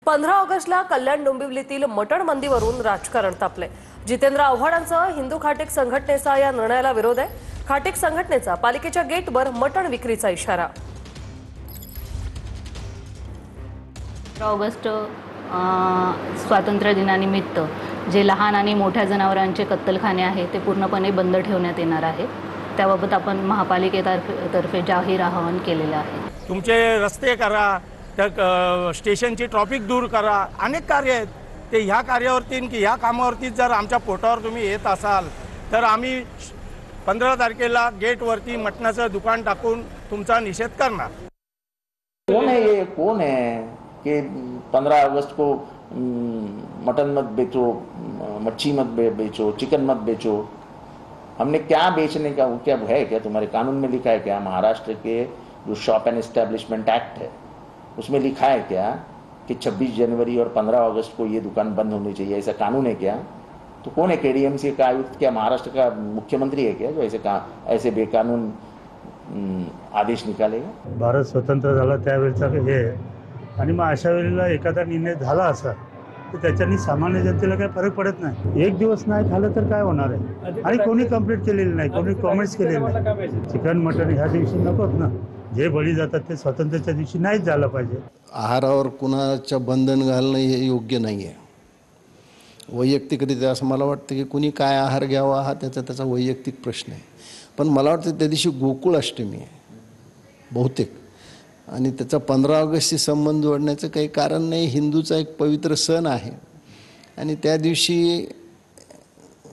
15 ऑगस्टला कल्याण डोंबिवलीतील मटण बंदीवरून राजकारण तापले। जितेंद्र आव्हाडांचा हिंदू खाटेक संघटनेचा या निर्णयाला विरोध आहे। खाटेक संघटनेचा पालिकेच्या गेटवर मटण विक्रीचा इशारा। ऑगस्ट स्वातंत्र्य दिनानिमित्त जे लहान आणि मोठ्या जनावरांचे कत्तलखाने आहे ते पूर्णपणे बंद ठेवण्यात येणार आहे। त्याबाबत आपण महापालिकेतर्फे जाहीर आवाहन केलेलं आहे। तुमचे रस्ते करा, त्या स्टेशनची ट्रॅफिक दूर करा, अनेक कार्य आहेत ते ह्या कार्यावरती की ह्या कामावरती जर आमच्या पोटावर तुम्ही येत असाल तर आम्ही 15 तारखेला गेटवरती मटणाचं दुकान टाकून तुमचा निषेध करणार। कौन है ये, कौन है कि 15 अगस्त को मटन मत बेचो, मच्छी मत बेचो, चिकन मत बेचो। हमने क्या बेचने का क्या है, क्या तुम्हारे कानून में लिखा है क्या? महाराष्ट्र के जो शॉप एंड एस्टेब्लिशमेंट एक्ट है उसमें लिखा है क्या कि 26 जनवरी और 15 अगस्त को ये दुकान बंद होनी चाहिए? ऐसा कानून है क्या? तो कौन है केडीएमसी का आयुक्त? क्या महाराष्ट्र का मुख्यमंत्री है क्या जो ऐसे बेकानून आदेश निकालेगा? भारत स्वतंत्र झाला त्यावेळेचा हे आणि मग अशा वेळेला एखादा निर्णय झाला असा तर त्याच्यानी सामान्य जनतेला काही फरक पडत नाही। एक दिवस नाही झालं तर काय होणार आहे? आणि कोणी कंप्लेंट केलेली नाही, कोणी कॉमेंट्स केलेले नाही। चिकन मटन ह्या दिवशी नकोत ना, जे बळी जातात ते स्वातंत्र्याच्या दिवशी नाहीच झालं पाहिजे। आहारावर कुणाचं बंधन घालणं हे योग्य नाही आहे। वैयक्तिकरित्या असं मला वाटतं की कुणी काय आहार घ्यावा हा त्याचा वैयक्तिक प्रश्न आहे। पण मला वाटतं त्या दिवशी गोकुळ अष्टमी आहे बहुतेक, आणि त्याचा 15 ऑगस्टशी संबंध जोडण्याचं काही कारण नाही। हिंदूचा एक पवित्र सण आहे आणि त्या दिवशी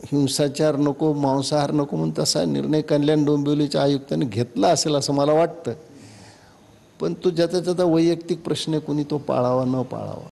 हिंसाचार नको, मांसाहार नको म्हणून तसा निर्णय कल्याण डोंबिवलीच्या आयुक्तांनी घेतला असेल असं मला वाटतं। पण तो ज्याचा वैयक्तिक प्रश्न आहे, कुणी तो पाळावा न पाळावा।